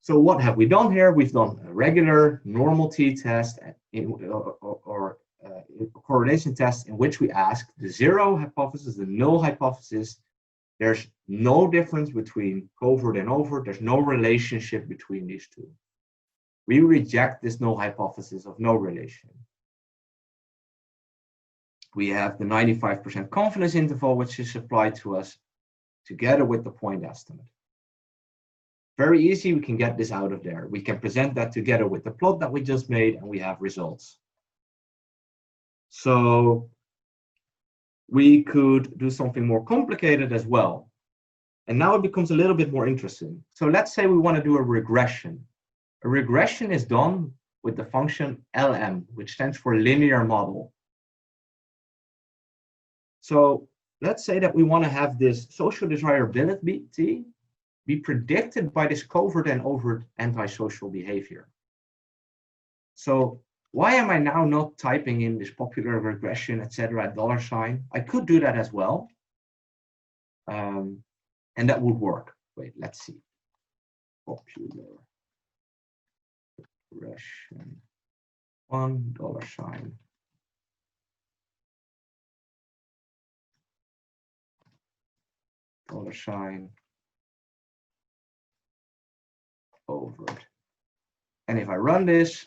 So what have we done here? We've done a regular normal t-test or correlation test in which we ask the 0 hypothesis, the null hypothesis. There's no difference between covert and overt. There's no relationship between these two. We reject this null hypothesis of no relation. We have the 95% confidence interval, which is applied to us together with the point estimate. Very easy, we can get this out of there. We can present that together with the plot that we just made, and we have results. So we could do something more complicated as well. And now it becomes a little bit more interesting. So let's say we want to do a regression. A regression is done with the function LM, which stands for linear model. So let's say that we want to have this social desirability be predicted by this covert and overt antisocial behavior. So Why am I now not typing in this popular regression, etc., $? I could do that as well. And that would work. Wait, let's see. Popular regression, $1. $, over. And if I run this,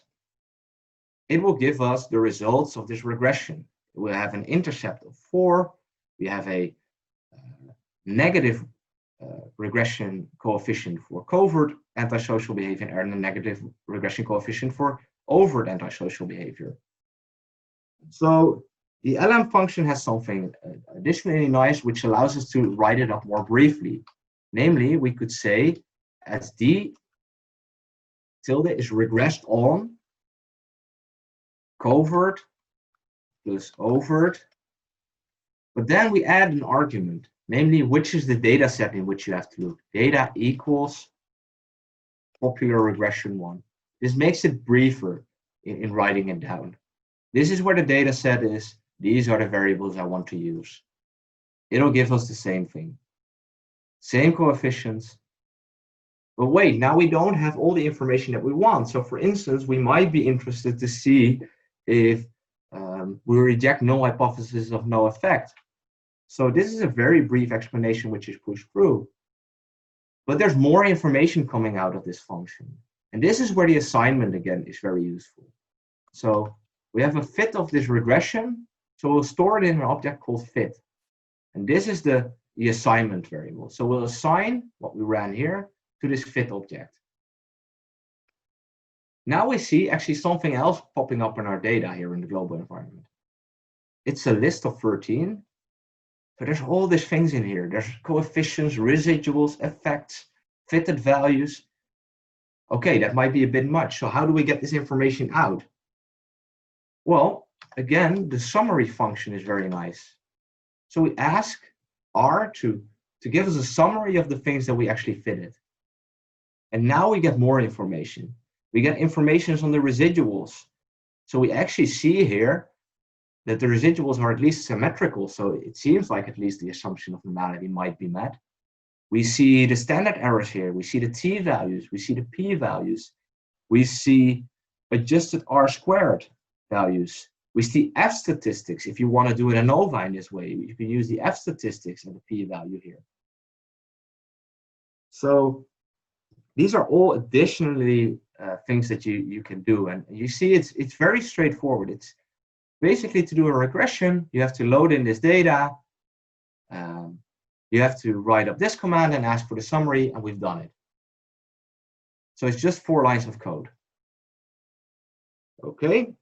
it will give us the results of this regression. We'll have an intercept of 4. We have a negative regression coefficient for covert antisocial behavior and a negative regression coefficient for overt antisocial behavior. So the LM function has something additionally nice, which allows us to write it up more briefly. Namely, we could say as D tilde is regressed on covert plus overt, but then we add an argument, namely which is the data set in which you have to look. Data equals popular regression 1. This makes it briefer in writing it down. This is where the data set is. These are the variables I want to use. It'll give us the same thing. Same coefficients. But wait, now we don't have all the information that we want. So for instance, we might be interested to see if we reject null hypothesis of no effect. So this is a very brief explanation which is pushed through. But there's more information coming out of this function. And this is where the assignment again is very useful. So we have a fit of this regression. So we'll store it in an object called fit. And this is the assignment variable. So we'll assign what we ran here to this fit object. Now we see actually something else popping up in our data here in the global environment. It's a list of 13. So there's all these things in here. There's coefficients, residuals, effects, fitted values. Okay, that might be a bit much. So how do we get this information out? Well, again, the summary function is very nice. So we ask R to give us a summary of the things that we actually fitted. And now we get more information. We get information on the residuals. So we actually see here that the residuals are at least symmetrical. So it seems like at least the assumption of normality might be met. We see the standard errors here. We see the t values. We see the p values. We see adjusted r squared values. We see f statistics. If you want to do an ANOVA in this way, you can use the f statistics and the p value here. So these are all additionally things that you can do. And you see it's very straightforward. It's basically to do a regression, you have to load in this data. You have to write up this command and ask for the summary, and we've done it. So it's just 4 lines of code. Okay,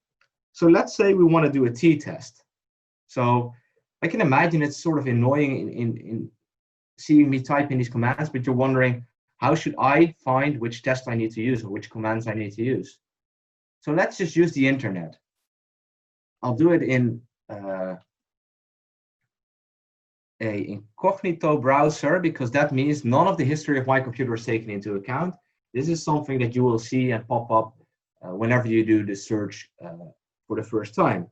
so let's say we want to do a t-test. So I can imagine it's sort of annoying in seeing me type in these commands, but you're wondering, how should I find which test I need to use or which commands I need to use? So let's just use the internet. I'll do it in a incognito browser, because that means none of the history of my computer is taken into account. This is something that you will see and pop up whenever you do the search for the first time.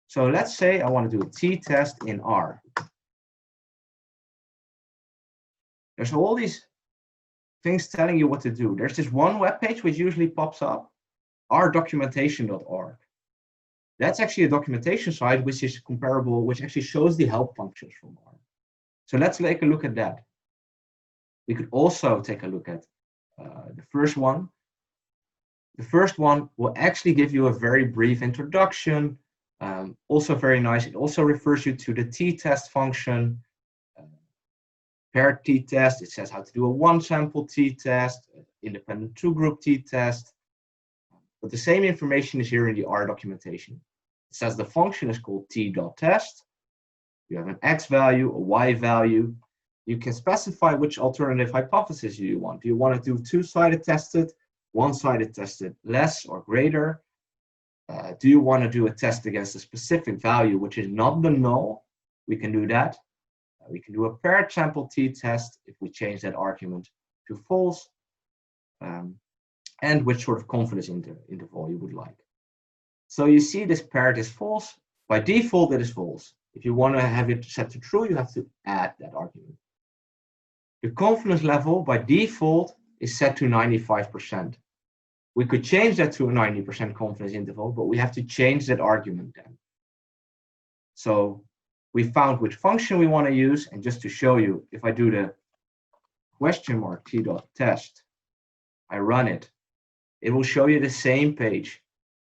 So let's say I want to do a t-test in R. There's all these things telling you what to do. There's this one web page which usually pops up, rdocumentation.org. That's actually a documentation site which is comparable, which actually shows the help functions from R. So let's take a look at that. We could also take a look at the first one. The first one will actually give you a very brief introduction. Also very nice. It also refers you to the t-test function. Paired t-test, it says how to do a one-sample t-test, independent two-group t-test. But the same information is here in the R documentation. It says the function is called t.test. You have an x value, a y value. You can specify which alternative hypothesis you want. Do you want to do two-sided tested, one-sided tested, less or greater? Do you want to do a test against a specific value, which is not the null? We can do that. We can do a paired sample t-test if we change that argument to false. And which sort of confidence interval you would like. So you see this parrot is false. By default, it is false. If you want to have it set to true, you have to add that argument. The confidence level by default is set to 95%. We could change that to a 90% confidence interval, but we have to change that argument then. So we found which function we want to use, and just to show you, if I do the question mark t.test, I run it, it will show you the same page.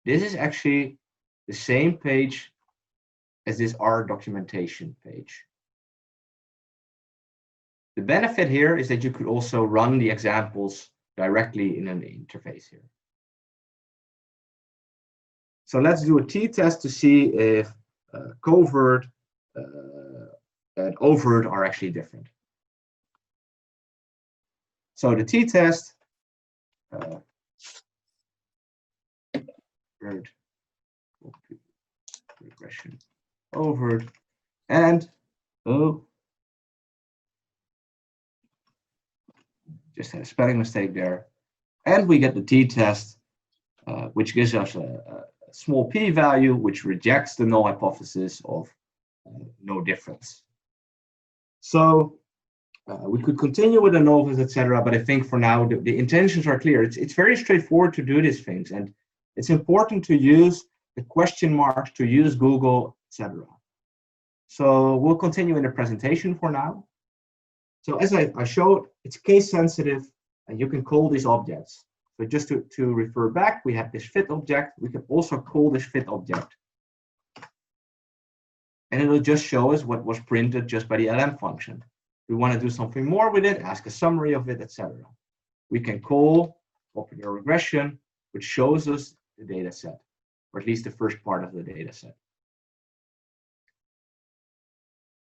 This is actually the same page as this R documentation page. The benefit here is that you could also run the examples directly in an interface here. So let's do a t-test to see if covert and overt are actually different. So the t-test, regression, overt, and just had a spelling mistake there. And we get the t-test, which gives us a small p-value, which rejects the null hypothesis of no difference. So we could continue with ANOVAs, etc., but I think for now the intentions are clear. It's very straightforward to do these things, and it's important to use the question marks, to use Google, etc. So we'll continue in the presentation for now. So as I showed, it's case sensitive, and you can call these objects. So just to refer back, we have this fit object. We can also call this fit object. And it'll just show us what was printed just by the LM function. We want to do something more with it, ask a summary of it, etc. We can call linear regression, which shows us the data set, or at least the first part of the data set.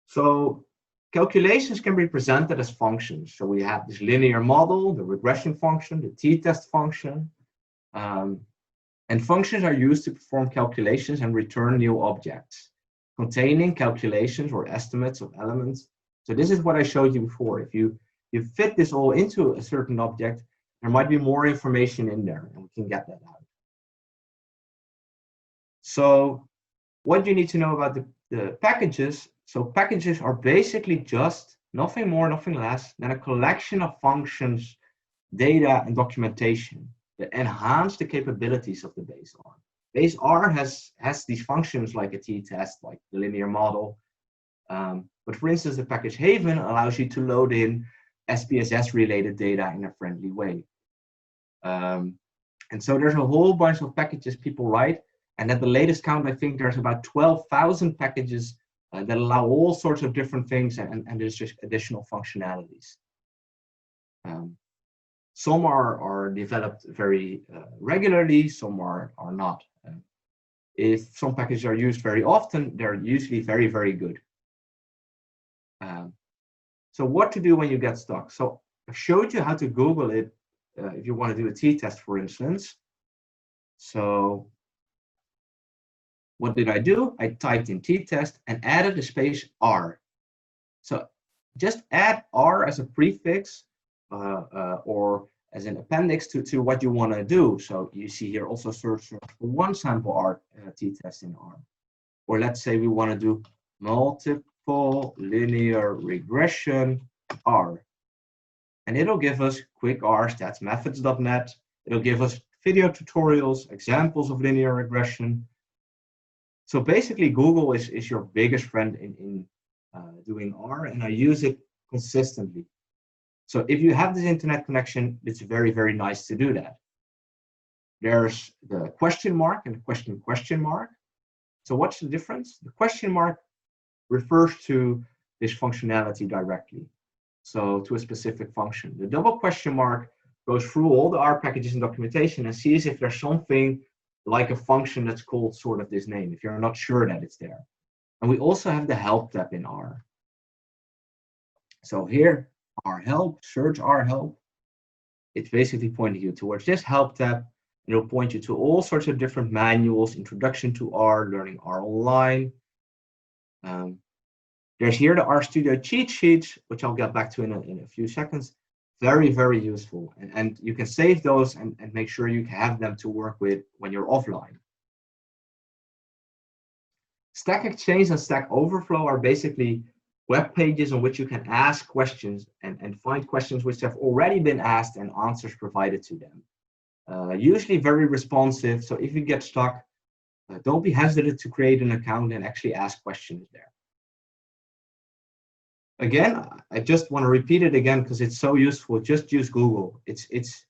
So calculations can be presented as functions. So we have this linear model, the regression function, the t-test function. And functions are used to perform calculations and return new objects containing calculations or estimates of elements. So this is what I showed you before. If you fit this all into a certain object, there might be more information in there, and we can get that out. So what you need to know about the packages. So packages are basically just nothing more, nothing less than a collection of functions, data, and documentation that enhance the capabilities of the base R. Base R has these functions like a t-test, like the linear model. But for instance, the package Haven allows you to load in SPSS-related data in a friendly way. And so there's a whole bunch of packages people write. And at the latest count, I think there's about 12,000 packages that allow all sorts of different things, and there's just additional functionalities. Some are developed very regularly, some are not. If some packages are used very often, they're usually very, very good. So what to do when you get stuck? So I showed you how to Google it if you want to do a t-test, for instance. So what did I do? I typed in t-test and added a space R. So just add R as a prefix or as an appendix to what you want to do. So you see here also search for one sample R t-test in R. Or let's say we want to do multiple linear regression R. And it'll give us quick R stats methods.net. It'll give us video tutorials, examples of linear regression. So basically, Google is your biggest friend in doing R, and I use it consistently. So if you have this internet connection, it's very, very nice to do that. There's the question mark and the question mark. So what's the difference? The question mark refers to this functionality directly, so to a specific function. The double question mark goes through all the R packages and documentation and sees if there's something like a function that's called sort of this name, if you're not sure that it's there. And we also have the help tab in R. So here, R help, search R help. It's basically pointing you towards this help tab. It'll point you to all sorts of different manuals, introduction to R, learning R online. There's here the RStudio cheat sheets, which I'll get back to in a few seconds. Very, very useful. And you can save those and make sure you have them to work with when you're offline. Stack Exchange and Stack Overflow are basically web pages on which you can ask questions and find questions which have already been asked and answers provided to them. Usually very responsive. So if you get stuck, don't be hesitant to create an account and actually ask questions there. Again, I just want to repeat it again because it's so useful. Just use Google. It's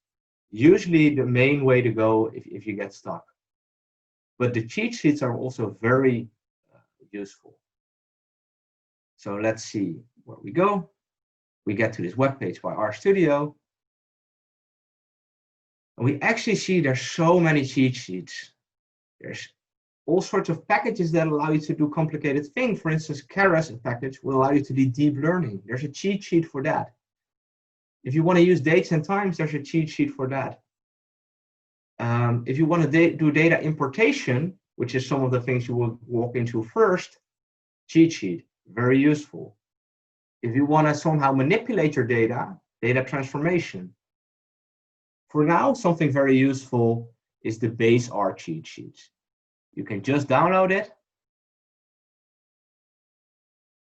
usually the main way to go if you get stuck. But the cheat sheets are also very useful. So let's see where we go. We get to this web page by RStudio. And we actually see there's so many cheat sheets. There's all sorts of packages that allow you to do complicated things. For instance, Keras package will allow you to do deep learning. There's a cheat sheet for that. If you want to use dates and times, there's a cheat sheet for that. If you want to do data importation, which is some of the things you will walk into first, cheat sheet, very useful. If you want to somehow manipulate your data transformation. For now, something very useful is the base R cheat sheets. You can just download it.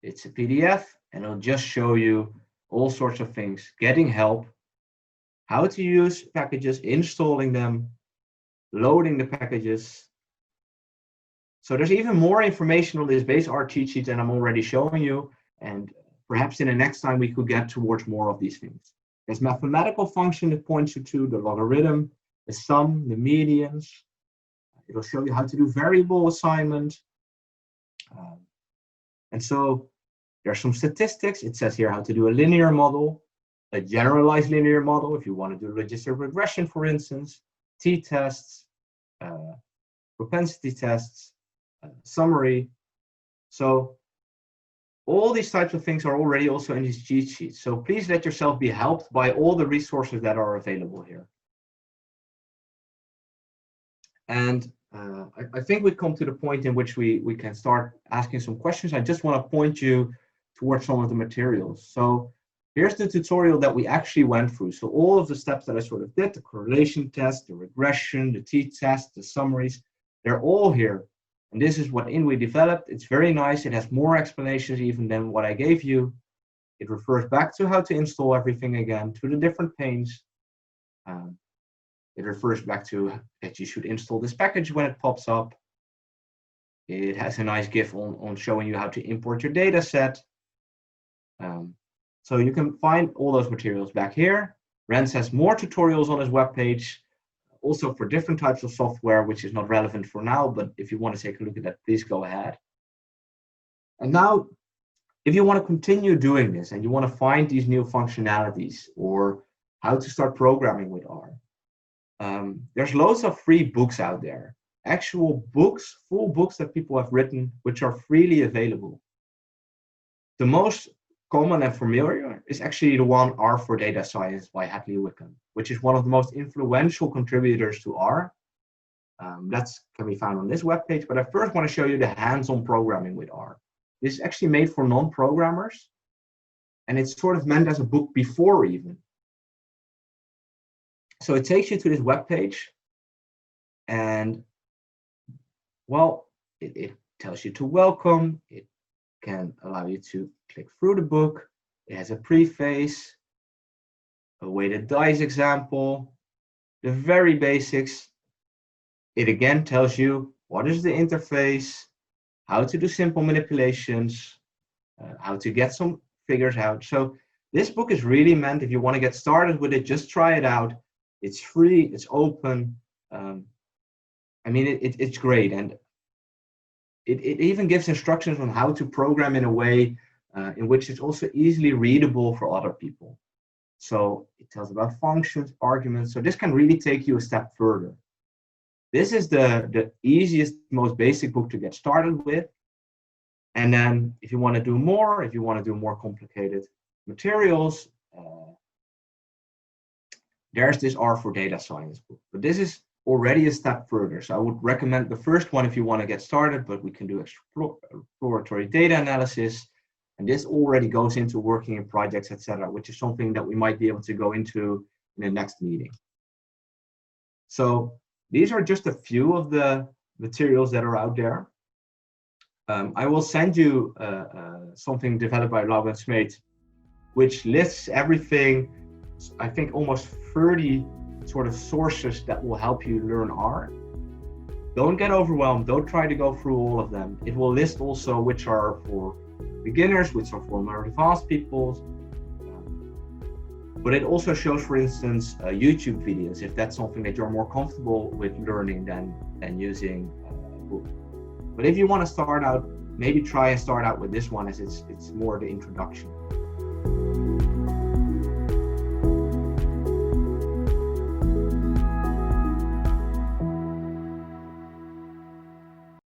It's a PDF, and it'll just show you all sorts of things, getting help, how to use packages, installing them, loading the packages. So there's even more information on this base R cheat sheet than I'm already showing you, and perhaps in the next time we could get towards more of these things. There's mathematical function that points you to the logarithm, the sum, the medians. It'll show you how to do variable assignment. And so there's some statistics. It says here how to do a linear model, a generalized linear model, if you want to do logistic regression, for instance, t-tests, propensity tests, summary. So all these types of things are already also in these cheat sheets. So please let yourself be helped by all the resources that are available here. And I think we come to the point in which we can start asking some questions. I just want to point you towards some of the materials. So here's the tutorial that we actually went through. So all of the steps that I sort of did, the correlation test, the regression, the t-test, the summaries, they're all here. And this is what we developed. It's very nice. It has more explanations even than what I gave you. It refers back to how to install everything again, to the different panes. It refers back to that you should install this package when it pops up. It has a nice GIF on showing you how to import your data set. So you can find all those materials back here. Rens has more tutorials on his webpage, also for different types of software, which is not relevant for now, but if you want to take a look at that, please go ahead. And now, if you want to continue doing this and you want to find these new functionalities or how to start programming with R, there's loads of free books out there, actual books, full books that people have written, which are freely available. The most common and familiar is actually the one R for Data Science by Hadley Wickham, which is one of the most influential contributors to R. That can be found on this webpage, but I first want to show you the hands-on programming with R. This is actually made for non-programmers, and it's sort of meant as a book before even. So it takes you to this web page, and well, it tells you to welcome. It can allow you to click through the book. It has a preface, a weighted dice example, the very basics. It again tells you what is the interface, how to do simple manipulations, how to get some figures out. So this book is really meant, if you want to get started with it, just try it out. It's free, it's open. I mean, it's great. And it even gives instructions on how to program in a way in which it's also easily readable for other people. So it tells about functions, arguments. So this can really take you a step further. This is the easiest, most basic book to get started with. And then if you want to do more, if you want to do more complicated materials, there's this R for Data Science book. But this is already a step further. So I would recommend the first one if you want to get started, but we can do exploratory data analysis. And this already goes into working in projects, etc., which is something that we might be able to go into in the next meeting. So these are just a few of the materials that are out there. I will send you something developed by Lau and Smeet, which lists everything, I think almost 30 sort of sources that will help you learn R. Don't get overwhelmed. Don't try to go through all of them. It will list also which are for beginners, which are for more advanced people. But it also shows, for instance, YouTube videos, if that's something that you're more comfortable with learning than using a book. But if you want to start out, maybe try and start out with this one, as it's more the introduction.